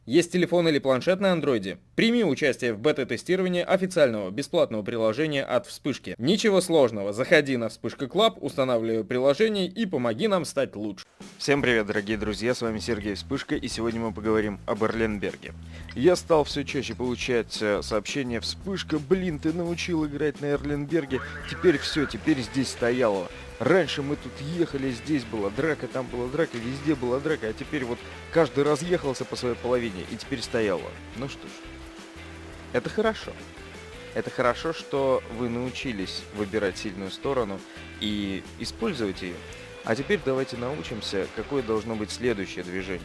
Есть телефон или планшет на андроиде? Прими участие в бета-тестировании официального бесплатного приложения от Вспышки. Ничего сложного, заходи на Вспышка Клаб, устанавливай приложение и помоги нам стать лучше. Всем привет, дорогие друзья, с вами Сергей Вспышка, и сегодня мы поговорим об Эрленберге. Я стал все чаще получать сообщения: «Вспышка, блин, ты научил играть на Эрленберге, теперь все, теперь здесь стояло. Раньше мы тут ехали, здесь была драка, там была драка, везде была драка, а теперь вот каждый разъехался по своей половине, и теперь стояло». Ну что ж, это хорошо. Это хорошо, что вы научились выбирать сильную сторону и использовать ее. А теперь давайте научимся, какое должно быть следующее движение.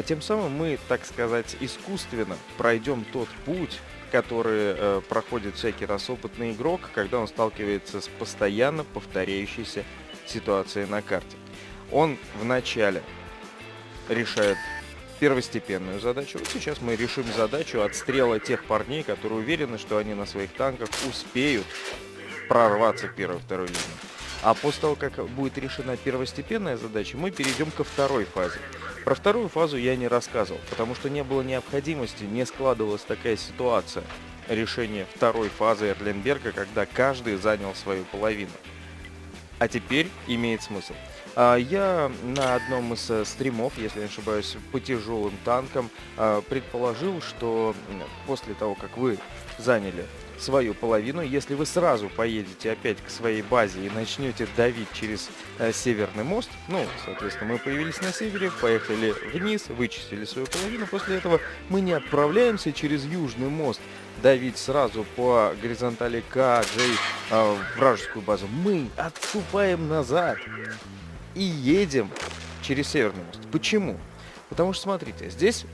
Тем самым мы, так сказать, искусственно пройдем тот путь, который проходит всякий раз опытный игрок, когда он сталкивается с постоянно повторяющейся ситуацией на карте. Он вначале решает первостепенную задачу. Вот сейчас мы решим задачу отстрела тех парней, которые уверены, что они на своих танках успеют прорваться к первой-второй линии. А после того, как будет решена первостепенная задача, мы перейдем ко второй фазе. Про вторую фазу я не рассказывал, потому что не было необходимости, не складывалась такая ситуация решения второй фазы Эрленберга, когда каждый занял свою половину. А теперь имеет смысл. Я на одном из стримов, если не ошибаюсь, по тяжелым танкам, предположил, что после того, как вы заняли свою половину, если вы сразу поедете опять к своей базе и начнете давить через Северный мост, ну, соответственно, мы появились на севере, поехали вниз, вычистили свою половину, после этого мы не отправляемся через Южный мост давить сразу по горизонтали К, J, вражескую базу. Мы отступаем назад и едем через Северный мост. Почему? Потому что, смотрите, здесь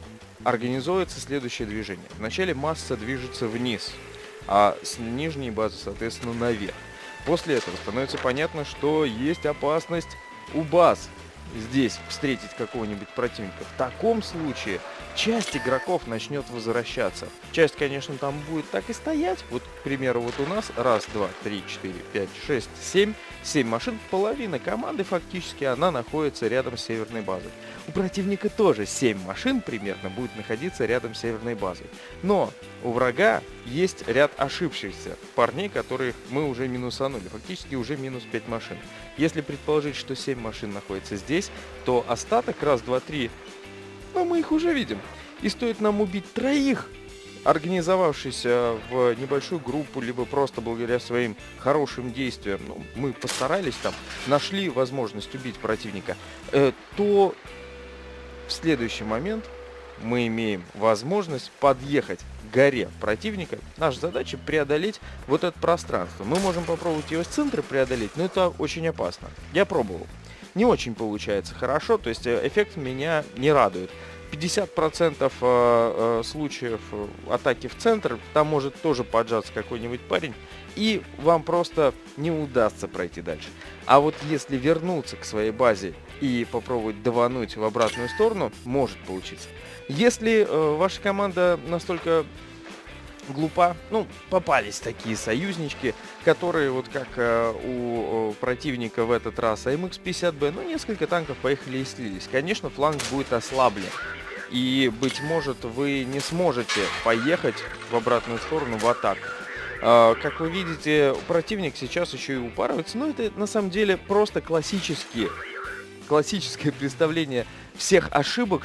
организуется следующее движение. Вначале масса движется вниз, а с нижней базы, соответственно, наверх. После этого становится понятно, что есть опасность у баз здесь встретить какого-нибудь противника. В таком случае часть игроков начнет возвращаться. Часть, конечно, там будет так и стоять. Вот, к примеру, вот у нас 1, 2, 3, 4, 5, 6, 7. 7 машин, половина команды фактически, она находится рядом с северной базой. У противника тоже 7 машин примерно будет находиться рядом с северной базой. Но у врага есть ряд ошибшихся парней, которых мы уже минусанули. Фактически уже минус 5 машин. Если предположить, что 7 машин находится здесь, то остаток, 1, 2, 3, ну мы их уже видим. И стоит нам убить 3, организовавшись в небольшую группу, либо просто благодаря своим хорошим действиям, ну, мы постарались там, нашли возможность убить противника, то в следующий момент мы имеем возможность подъехать к горе противника. Наша задача преодолеть вот это пространство. Мы можем попробовать его с центра преодолеть, но это очень опасно. Я пробовал. Не очень получается хорошо, то есть эффект меня не радует. 50% случаев атаки в центр, там может тоже поджаться какой-нибудь парень, и вам просто не удастся пройти дальше. А вот если вернуться к своей базе и попробовать давануть в обратную сторону, может получиться. Если ваша команда настолько глупа, ну, попались такие союзнички, которые вот как у противника в этот раз АМХ-50Б, ну, несколько танков поехали и слились. Конечно, фланг будет ослаблен. И, быть может, вы не сможете поехать в обратную сторону в атаку. Как вы видите, противник сейчас еще и упарывается, но это на самом деле просто классическое представление всех ошибок,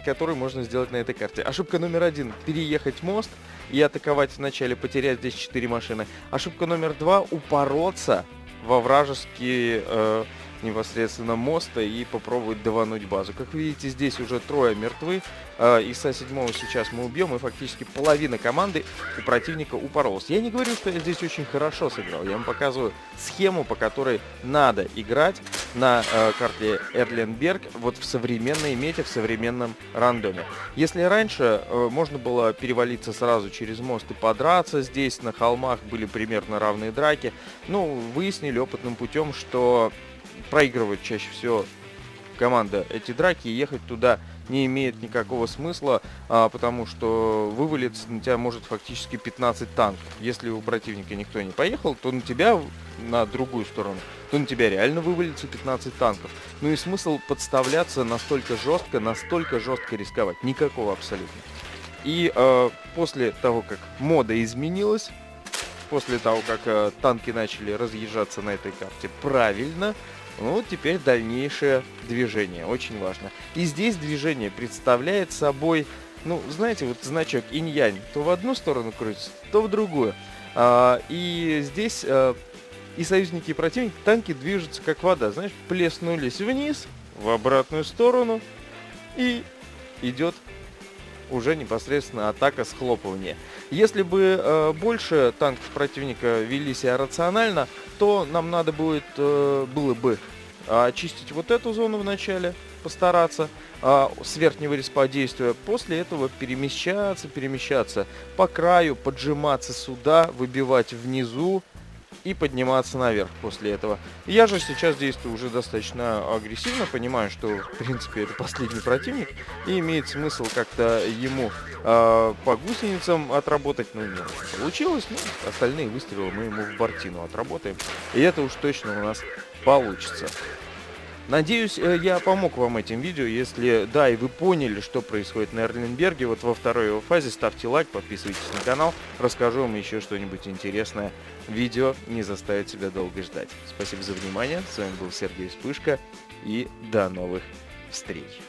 которые можно сделать на этой карте. Ошибка номер 1 – переехать мост и атаковать вначале, потерять здесь 4 машины. Ошибка номер 2 – упороться во вражеские непосредственно моста и попробовать давануть базу. Как вы видите, здесь уже 3 мертвы. Иса 7 сейчас мы убьем, и фактически половина команды у противника упоролась. Я не говорю, что я здесь очень хорошо сыграл. Я вам показываю схему, по которой надо играть на карте Эрленберг вот в современной мете, в современном рандоме. Если раньше можно было перевалиться сразу через мост и подраться, здесь на холмах были примерно равные драки, ну, выяснили опытным путем, что проигрывает чаще всего команда эти драки, и ехать туда не имеет никакого смысла, потому что вывалиться на тебя может фактически 15 танков. Если у противника никто не поехал, то на тебя, на другую сторону, то на тебя реально вывалится 15 танков. Ну и смысл подставляться настолько жестко рисковать. Никакого абсолютно. И после того, как мода изменилась, после того, как танки начали разъезжаться на этой карте правильно, ну, теперь дальнейшее движение, очень важно. И здесь движение представляет собой, ну, знаете, вот значок инь-янь, то в одну сторону крутится, то в другую. И здесь и союзники, и противники, танки движутся как вода, знаешь, плеснулись вниз, в обратную сторону, и идет уже непосредственно атака, схлопывание. Если бы больше танков противника вели себя рационально, то нам надо было бы очистить вот эту зону в начале, постараться с верхнего респа действия, после этого перемещаться по краю, поджиматься сюда, выбивать внизу и подниматься наверх после этого. Я же сейчас действую уже достаточно агрессивно, понимаю, что в принципе это последний противник и имеет смысл как-то ему по гусеницам отработать. Ну, не получилось, но остальные выстрелы мы ему в бортину отработаем, и это уж точно у нас получится. Надеюсь, я помог вам этим видео. Если да, и вы поняли, что происходит на Эрленберге, вот во второй его фазе, ставьте лайк, подписывайтесь на канал, расскажу вам еще что-нибудь интересное. Видео не заставит себя долго ждать. Спасибо за внимание, с вами был Сергей Вспышка, и до новых встреч.